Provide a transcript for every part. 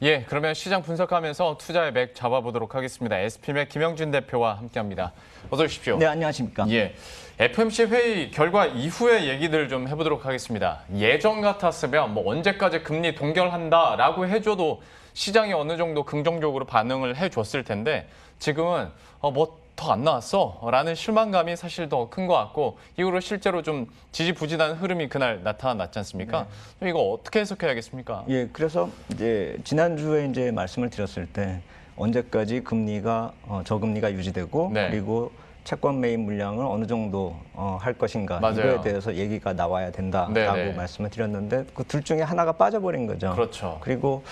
예, 그러면 시장 분석하면서 투자의 맥 잡아보도록 하겠습니다. SPM의 김영준 대표와 함께합니다. 어서 오십시오. 네, 안녕하십니까. 예, FOMC 회의 결과 이후의 얘기들 좀 해보도록 하겠습니다. 예전 같았으면 뭐 언제까지 금리 동결한다라고 해줘도 시장이 어느 정도 긍정적으로 반응을 해줬을 텐데 지금은 뭐 더 안 나왔어 라는 실망감이 사실 더 큰 것 같고 이후로 실제로 좀 지지부진한 흐름이 그날 나타났지 않습니까? 네. 이거 어떻게 해석해야겠습니까? 예, 그래서 이제 지난주에 이제 말씀을 드렸을 때 언제까지 금리가 저금리가 유지되고 네. 그리고 채권 매입 물량을 어느 정도 할 것인가 맞아요. 이거에 대해서 얘기가 나와야 된다라고 네네. 말씀을 드렸는데 그 둘 중에 하나가 빠져버린 거죠. 그렇죠. 그리고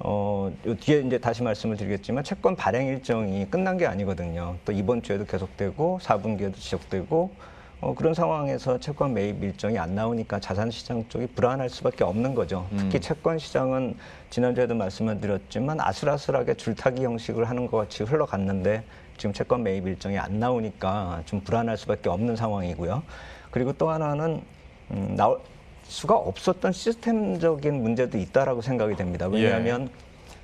요 뒤에 이제 다시 말씀을 드리겠지만 채권 발행 일정이 끝난 게 아니거든요. 또 이번 주에도 계속되고 4분기에도 지속되고 그런 상황에서 채권 매입 일정이 안 나오니까 자산 시장 쪽이 불안할 수밖에 없는 거죠. 특히 채권 시장은 지난주에도 말씀을 드렸지만 아슬아슬하게 줄타기 형식을 하는 것 같이 흘러갔는데 지금 채권 매입 일정이 안 나오니까 좀 불안할 수밖에 없는 상황이고요. 그리고 또 하나는 나올 수가 없었던 시스템적인 문제도 있다라고 생각이 됩니다. 왜냐하면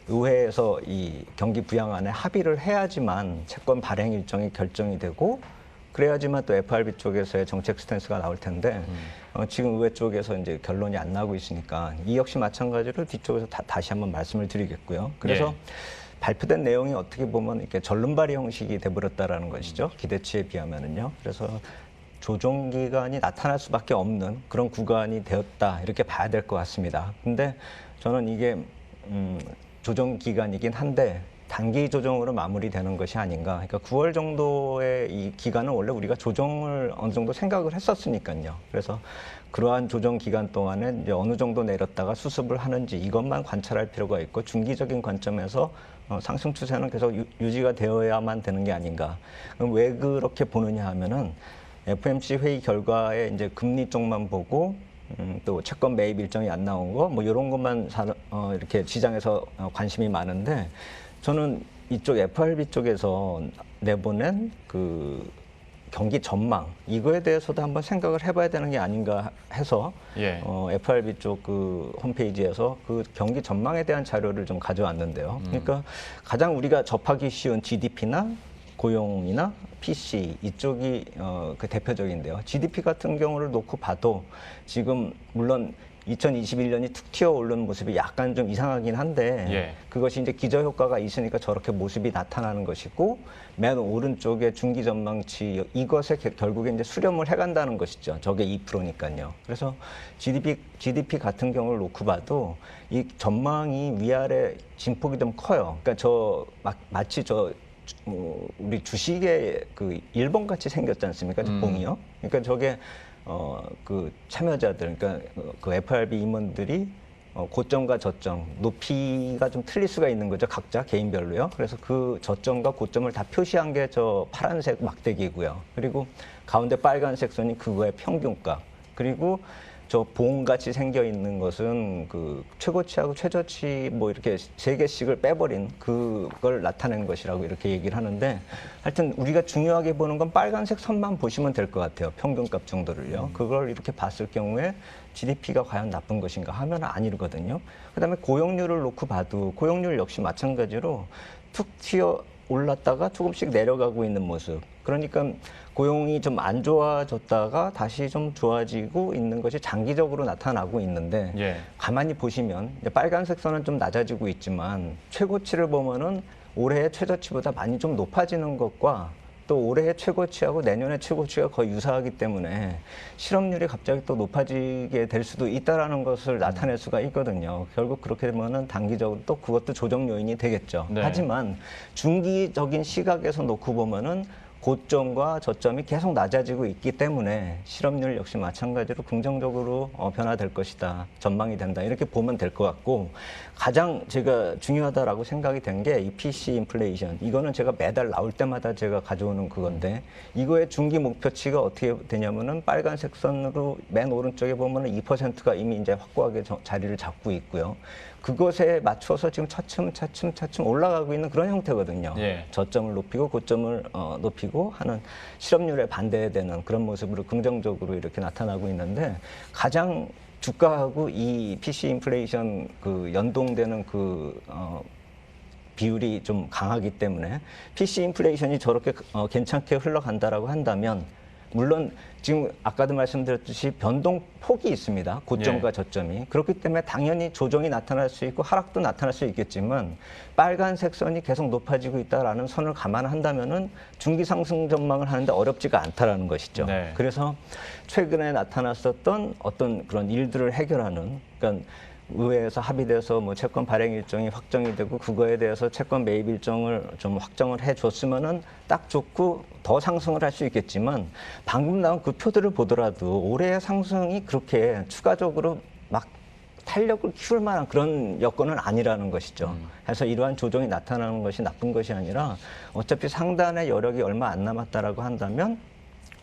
의회에서 이 경기 부양안에 합의를 해야지만 채권 발행 일정이 결정이 되고 그래야지만 또 FRB 쪽에서의 정책 스탠스가 나올 텐데 지금 의회 쪽에서 이제 결론이 안 나고 있으니까 이 역시 마찬가지로 뒤쪽에서 다시 한번 말씀을 드리겠고요. 그래서 발표된 내용이 어떻게 보면 이렇게 절름발이 형식이 돼버렸다라는 것이죠. 기대치에 비하면은요. 그래서 조정 기간이 나타날 수밖에 없는 그런 구간이 되었다 이렇게 봐야 될 것 같습니다. 근데 저는 이게 조정 기간이긴 한데 단기 조정으로 마무리되는 것이 아닌가. 그러니까 9월 정도의 이 기간은 원래 우리가 조정을 어느 정도 생각을 했었으니까요. 그래서 그러한 조정 기간 동안에 이제 어느 정도 내렸다가 수습을 하는지 이것만 관찰할 필요가 있고 중기적인 관점에서 상승 추세는 계속 유지가 되어야만 되는 게 아닌가. 그럼 왜 그렇게 보느냐 하면은 FOMC 회의 결과에 이제 금리 쪽만 보고 또 채권 매입 일정이 안 나온 거 뭐 이런 것만 이렇게 시장에서 관심이 많은데 저는 이쪽 FRB 쪽에서 내보낸 그 경기 전망 이거에 대해서도 한번 생각을 해봐야 되는 게 아닌가 해서 FRB 쪽 그 홈페이지에서 그 경기 전망에 대한 자료를 좀 가져왔는데요. 그러니까 가장 우리가 접하기 쉬운 GDP나 고용이나 PC 이쪽이 그 대표적인데요. GDP 같은 경우를 놓고 봐도 지금 물론 2021년이 툭 튀어 오른 모습이 약간 좀 이상하긴 한데 그것이 이제 기저효과가 있으니까 저렇게 모습이 나타나는 것이고 맨 오른쪽에 중기 전망치 이것에 결국에 이제 수렴을 해간다는 것이죠. 저게 2%니까요. 그래서 GDP 같은 경우를 놓고 봐도 이 전망이 위아래 진폭이 좀 커요. 그러니까 마치 우리 주식의 그 일본 같이 생겼지 않습니까? 봉이요. 그러니까 저게 그 참여자들, 그러니까 그 FRB 임원들이 고점과 저점, 높이가 좀 틀릴 수가 있는 거죠. 각자 개인별로요. 그래서 그 저점과 고점을 다 표시한 게 저 파란색 막대기고요. 그리고 가운데 빨간색 선이 그거의 평균가. 그리고 저 봉같이 생겨 있는 것은 그 최고치하고 최저치 뭐 이렇게 3개씩을 빼버린 그걸 나타낸 것이라고 이렇게 얘기를 하는데 하여튼 우리가 중요하게 보는 건 빨간색 선만 보시면 될 것 같아요. 평균값 정도를요. 그걸 이렇게 봤을 경우에 GDP가 과연 나쁜 것인가 하면 아니거든요. 그다음에 고용률을 놓고 봐도 고용률 역시 마찬가지로 툭 튀어 올랐다가 조금씩 내려가고 있는 모습. 그러니까 고용이 좀 안 좋아졌다가 다시 좀 좋아지고 있는 것이 장기적으로 나타나고 있는데 가만히 보시면 빨간색 선은 좀 낮아지고 있지만 최고치를 보면은 올해의 최저치보다 많이 좀 높아지는 것과 또 올해의 최고치하고 내년의 최고치가 거의 유사하기 때문에 실업률이 갑자기 또 높아지게 될 수도 있다라는 것을 나타낼 수가 있거든요. 결국 그렇게 되면은 단기적으로 또 그것도 조정 요인이 되겠죠. 하지만 중기적인 시각에서 놓고 보면은 고점과 저점이 계속 낮아지고 있기 때문에 실업률 역시 마찬가지로 긍정적으로 변화될 것이다. 전망이 된다. 이렇게 보면 될 것 같고 가장 제가 중요하다라고 생각이 된 게 이 PC 인플레이션. 이거는 제가 매달 나올 때마다 제가 가져오는 그건데 이거의 중기 목표치가 어떻게 되냐면은 빨간색 선으로 맨 오른쪽에 보면은 2%가 이미 이제 확고하게 자리를 잡고 있고요. 그것에 맞춰서 지금 차츰 올라가고 있는 그런 형태거든요. 저점을 높이고 고점을 높이고 하는 실업률에 반대되는 그런 모습으로 긍정적으로 이렇게 나타나고 있는데 가장 주가하고 이 PC 인플레이션 그 연동되는 비율이 좀 강하기 때문에 PC 인플레이션이 저렇게 괜찮게 흘러간다라고 한다면 물론 지금 아까도 말씀드렸듯이 변동폭이 있습니다. 고점과 저점이. 그렇기 때문에 당연히 조정이 나타날 수 있고 하락도 나타날 수 있겠지만 빨간색 선이 계속 높아지고 있다라는 선을 감안한다면은 중기 상승 전망을 하는데 어렵지가 않다라는 것이죠. 네. 그래서 최근에 나타났었던 어떤 그런 일들을 해결하는 그러니까 의회에서 합의돼서 뭐 채권 발행 일정이 확정이 되고 그거에 대해서 채권 매입 일정을 좀 확정을 해줬으면은 딱 좋고 더 상승을 할 수 있겠지만 방금 나온 그 표들을 보더라도 올해의 상승이 그렇게 추가적으로 막 탄력을 키울 만한 그런 여건은 아니라는 것이죠. 그래서 이러한 조정이 나타나는 것이 나쁜 것이 아니라 어차피 상단의 여력이 얼마 안 남았다라고 한다면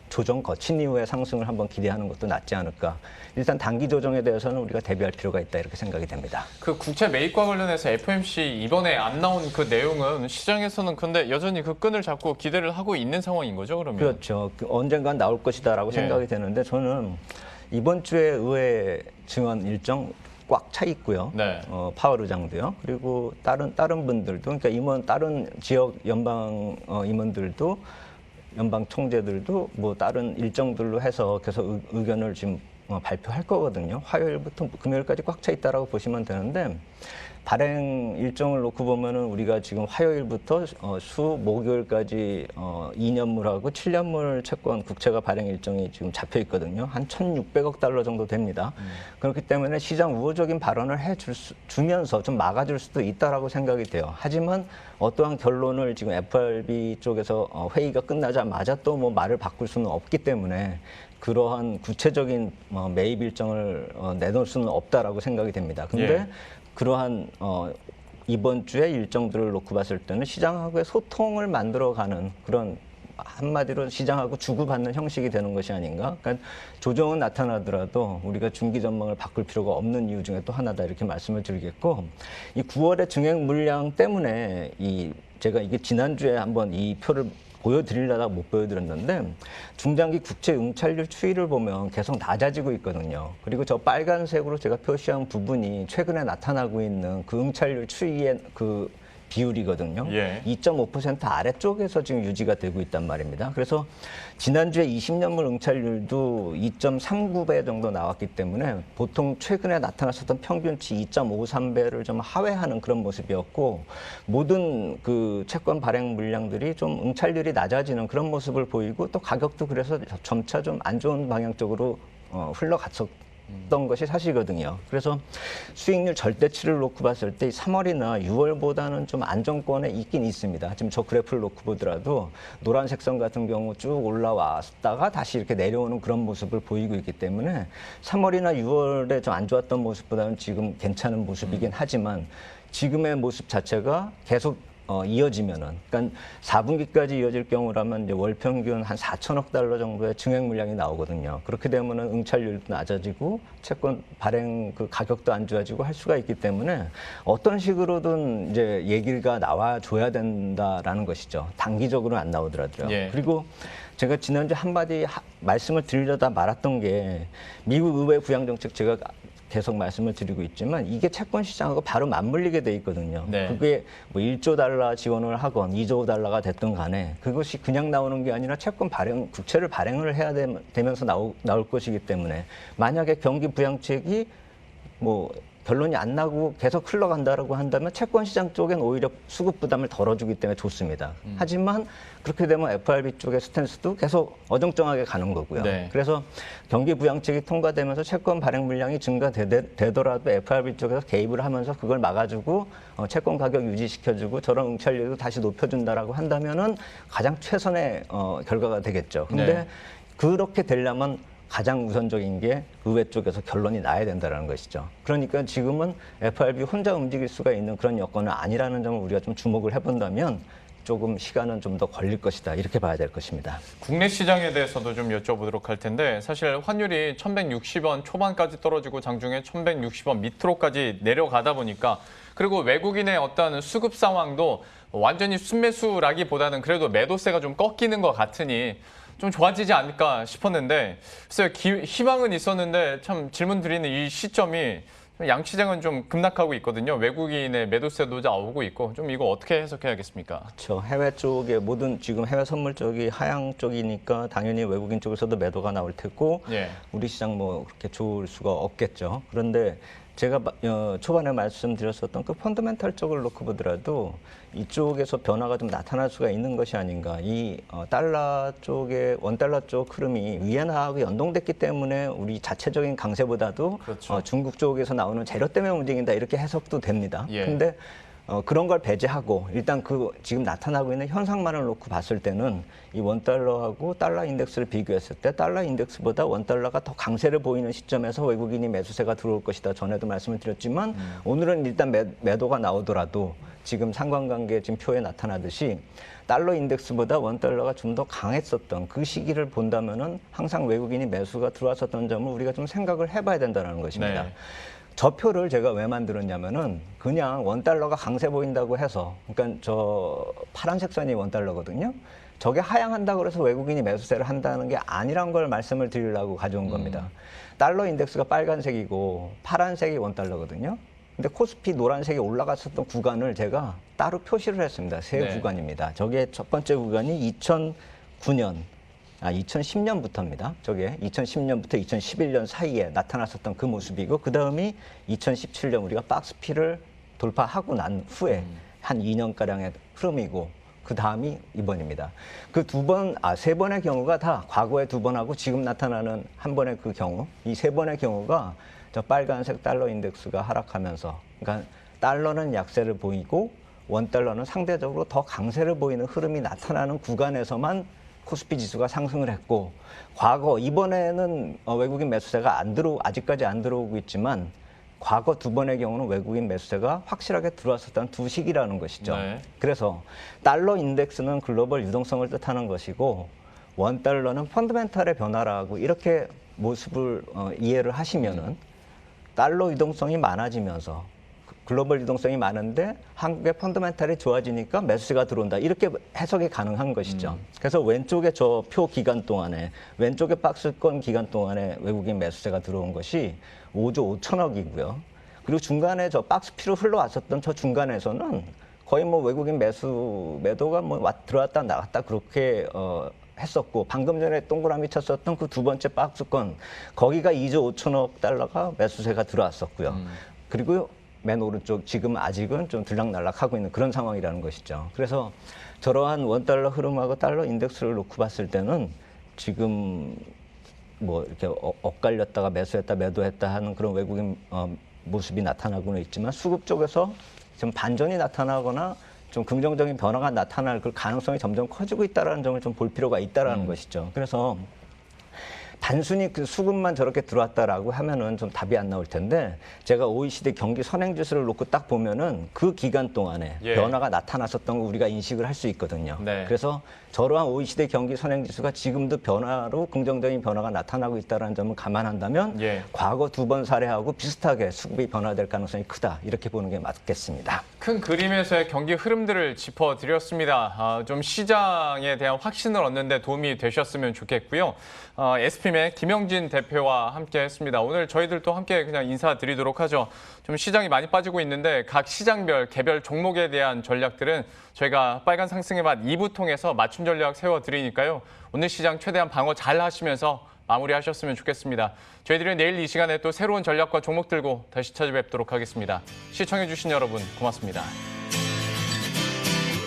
조정 거친 이후에 상승을 한번 기대하는 것도 낫지 않을까. 일단 단기 조정에 대해서는 우리가 대비할 필요가 있다 이렇게 생각이 됩니다. 그 국채 매입과 관련해서 FOMC 이번에 안 나온 그 내용은 시장에서는 근데 여전히 그 끈을 잡고 기대를 하고 있는 상황인 거죠, 그러면? 그렇죠. 언젠간 나올 것이다라고 생각이 되는데 저는 이번 주에 의회 증언 일정 꽉 차 있고요. 네. 파월 의장도요. 그리고 다른 분들도 그러니까 다른 지역 연방 임원들도 연방 총재들도 뭐 다른 일정들로 해서 계속 의견을 지금 발표할 거거든요. 화요일부터 금요일까지 꽉 차 있다라고 보시면 되는데 발행 일정을 놓고 보면은 우리가 지금 화요일부터 목요일까지 2년물하고 7년물 채권 국채가 발행 일정이 지금 잡혀 있거든요. 한 1,600억 달러 정도 됩니다. 그렇기 때문에 시장 우호적인 발언을 주면서 좀 막아줄 수도 있다라고 생각이 돼요. 하지만 어떠한 결론을 지금 FRB 쪽에서 회의가 끝나자마자 또 뭐 말을 바꿀 수는 없기 때문에 그러한 구체적인 매입 일정을 내놓을 수는 없다라고 생각이 됩니다. 근데 그러한 이번 주에 일정들을 놓고 봤을 때는 시장하고의 소통을 만들어가는 그런 한마디로 시장하고 주고받는 형식이 되는 것이 아닌가. 그러니까 조정은 나타나더라도 우리가 중기 전망을 바꿀 필요가 없는 이유 중에 또 하나다 이렇게 말씀을 드리겠고 이 9월의 증액 물량 때문에 제가 이게 지난주에 한번 이 표를 보여드리려다가 못 보여드렸는데 중장기 국채 응찰률 추이를 보면 계속 낮아지고 있거든요. 그리고 저 빨간색으로 제가 표시한 부분이 최근에 나타나고 있는 그 응찰률 추이의 그 비율이거든요. 2.5% 아래쪽에서 지금 유지가 되고 있단 말입니다. 그래서 지난주에 20년물 응찰률도 2.39배 정도 나왔기 때문에 보통 최근에 나타났었던 평균치 2.53배를 좀 하회하는 그런 모습이었고 모든 그 채권 발행 물량들이 좀 응찰률이 낮아지는 그런 모습을 보이고 또 가격도 그래서 점차 좀 안 좋은 방향 쪽으로 흘러갔었던 것이 사실이거든요. 그래서 수익률 절대치를 놓고 봤을 때 3월이나 6월보다는 좀 안정권에 있긴 있습니다. 지금 저 그래프를 놓고 보더라도 노란색 선 같은 경우 쭉 올라왔다가 다시 이렇게 내려오는 그런 모습을 보이고 있기 때문에 3월이나 6월에 좀 안 좋았던 모습보다는 지금 괜찮은 모습이긴 하지만 지금의 모습 자체가 계속 이어지면은, 그러니까 4분기까지 이어질 경우라면 이제 월 평균 한 4천억 달러 정도의 증액 물량이 나오거든요. 그렇게 되면은 응찰률도 낮아지고 채권 발행 그 가격도 안 좋아지고 할 수가 있기 때문에 어떤 식으로든 이제 얘기가 나와줘야 된다라는 것이죠. 단기적으로는 안 나오더라도요. 그리고 제가 지난주 한마디 말씀을 드리려다 말았던 게 미국 의회 부양 정책 제가 계속 말씀을 드리고 있지만 이게 채권 시장하고 바로 맞물리게 돼 있거든요. 그게 뭐 1조 달러 지원을 하건 2조 달러가 됐든 간에 그것이 그냥 나오는 게 아니라 채권 발행, 국채를 발행을 해야 되면서 나올 것이기 때문에 만약에 경기 부양책이 뭐 결론이 안 나고 계속 흘러간다라고 한다면 채권 시장 쪽엔 오히려 수급 부담을 덜어주기 때문에 좋습니다. 하지만 그렇게 되면 FRB 쪽의 스탠스도 계속 어정쩡하게 가는 거고요. 그래서 경기 부양책이 통과되면서 채권 발행 물량이 증가되더라도 FRB 쪽에서 개입을 하면서 그걸 막아주고 채권 가격 유지시켜주고 저런 응찰률도 다시 높여준다라고 한다면은 가장 최선의 결과가 되겠죠. 근데 그렇게 되려면 가장 우선적인 게 의회 쪽에서 결론이 나야 된다는 것이죠. 그러니까 지금은 FRB 혼자 움직일 수가 있는 그런 여건은 아니라는 점을 우리가 좀 주목을 해본다면 조금 시간은 좀 더 걸릴 것이다. 이렇게 봐야 될 것입니다. 국내 시장에 대해서도 좀 여쭤보도록 할 텐데 사실 환율이 1,160원 초반까지 떨어지고 장중에 1,160원 밑으로까지 내려가다 보니까 그리고 외국인의 어떤 수급 상황도 완전히 순매수라기보다는 그래도 매도세가 좀 꺾이는 것 같으니 좀 좋아지지 않을까 싶었는데 글쎄요, 희망은 있었는데 참 질문 드리는 이 시점이 양시장은 좀 급락하고 있거든요. 외국인의 매도세도 나오고 있고 좀 이거 어떻게 해석해야겠습니까? 그렇죠. 해외 쪽에 모든 지금 해외 선물 쪽이 하향 쪽이니까 당연히 외국인 쪽에서도 매도가 나올 테고 예. 우리 시장 뭐 그렇게 좋을 수가 없겠죠. 그런데 제가 초반에 말씀드렸었던 그 펀더멘탈 쪽을 놓고 보더라도 이쪽에서 변화가 좀 나타날 수가 있는 것이 아닌가. 이 달러 쪽의 원달러 쪽 흐름이 위안화하고 연동됐기 때문에 우리 자체적인 강세보다도 그렇죠. 중국 쪽에서 나오는 재료 때문에 움직인다 이렇게 해석도 됩니다. 예. 근데 그런 걸 배제하고 일단 그 지금 나타나고 있는 현상만을 놓고 봤을 때는 이 원달러하고 달러 인덱스를 비교했을 때 달러 인덱스보다 원달러가 더 강세를 보이는 시점에서 외국인이 매수세가 들어올 것이다. 전에도 말씀을 드렸지만 오늘은 일단 매도가 나오더라도 지금 상관관계 지금 표에 나타나듯이 달러 인덱스보다 원달러가 좀 더 강했었던 그 시기를 본다면은 항상 외국인이 매수가 들어왔었던 점을 우리가 좀 생각을 해봐야 된다는 것입니다. 네. 저 표를 제가 왜 만들었냐면은 그냥 원달러가 강세 보인다고 해서 그러니까 저 파란색 선이 원달러거든요. 저게 하향한다고 그래서 외국인이 매수세를 한다는 게 아니란 걸 말씀을 드리려고 가져온 겁니다. 달러 인덱스가 빨간색이고 파란색이 원달러거든요. 근데 코스피 노란색이 올라갔었던 구간을 제가 따로 표시를 했습니다. 세 네. 구간입니다. 저게 첫 번째 구간이 2010년부터입니다. 저게 2010년부터 2011년 사이에 나타났었던 그 모습이고 그 다음이 2017년 우리가 박스피를 돌파하고 난 후에 한 2년가량의 흐름이고 그 다음이 이번입니다. 그 세 번의 경우가 다 과거에 두 번하고 지금 나타나는 한 번의 그 경우 이 세 번의 경우가 저 빨간색 달러 인덱스가 하락하면서 그러니까 달러는 약세를 보이고 원달러는 상대적으로 더 강세를 보이는 흐름이 나타나는 구간에서만 코스피 지수가 상승을 했고 과거 이번에는 외국인 매수세가 아직까지 안 들어오고 있지만 과거 두 번의 경우는 외국인 매수세가 확실하게 들어왔었던 두 시기라는 것이죠. 네. 그래서 달러 인덱스는 글로벌 유동성을 뜻하는 것이고 원달러는 펀더멘탈의 변화라고 이렇게 모습을 이해를 하시면은 달러 유동성이 많아지면서 글로벌 유동성이 많은데 한국의 펀더멘탈이 좋아지니까 매수세가 들어온다. 이렇게 해석이 가능한 것이죠. 그래서 왼쪽에 저 표 기간 동안에 왼쪽에 박스권 기간 동안에 외국인 매수세가 들어온 것이 5조 5천억이고요. 그리고 중간에 저 박스피로 흘러왔었던 저 중간에서는 거의 뭐 외국인 매도가 뭐 들어왔다 나갔다 그렇게 했었고 방금 전에 동그라미 쳤었던 그 두 번째 박스권 거기가 2조 5천억 달러가 매수세가 들어왔었고요. 그리고 맨 오른쪽 지금 아직은 좀 들락날락하고 있는 그런 상황이라는 것이죠. 그래서 저러한 원달러 흐름하고 달러 인덱스를 놓고 봤을 때는 지금 뭐 이렇게 엇갈렸다가 매수했다 매도했다 하는 그런 외국인 모습이 나타나고는 있지만 수급 쪽에서 좀 반전이 나타나거나 좀 긍정적인 변화가 나타날 그 가능성이 점점 커지고 있다는 점을 좀 볼 필요가 있다라는 것이죠. 그래서 단순히 그 수급만 저렇게 들어왔다라고 하면은 좀 답이 안 나올 텐데 제가 OECD 경기 선행 지수를 놓고 딱 보면은 그 기간 동안에 예. 변화가 나타났었던 거 우리가 인식을 할 수 있거든요. 네. 그래서 저러한 OECD 경기 선행 지수가 지금도 변화로 긍정적인 변화가 나타나고 있다는 점을 감안한다면 예. 과거 두 번 사례하고 비슷하게 수급이 변화될 가능성이 크다 이렇게 보는 게 맞겠습니다. 큰 그림에서의 경기 흐름들을 짚어드렸습니다. 좀 시장에 대한 확신을 얻는 데 도움이 되셨으면 좋겠고요. SPM의 김영진 대표와 함께 했습니다. 오늘 저희들도 함께 그냥 인사드리도록 하죠. 좀 시장이 많이 빠지고 있는데 각 시장별 개별 종목에 대한 전략들은 저희가 빨간 상승의 맛 2부 통해서 맞춤 전략 세워드리니까요. 오늘 시장 최대한 방어 잘 하시면서 마무리하셨으면 좋겠습니다. 저희들은 내일 이 시간에 또 새로운 전략과 종목 들고 다시 찾아뵙도록 하겠습니다. 시청해주신 여러분 고맙습니다.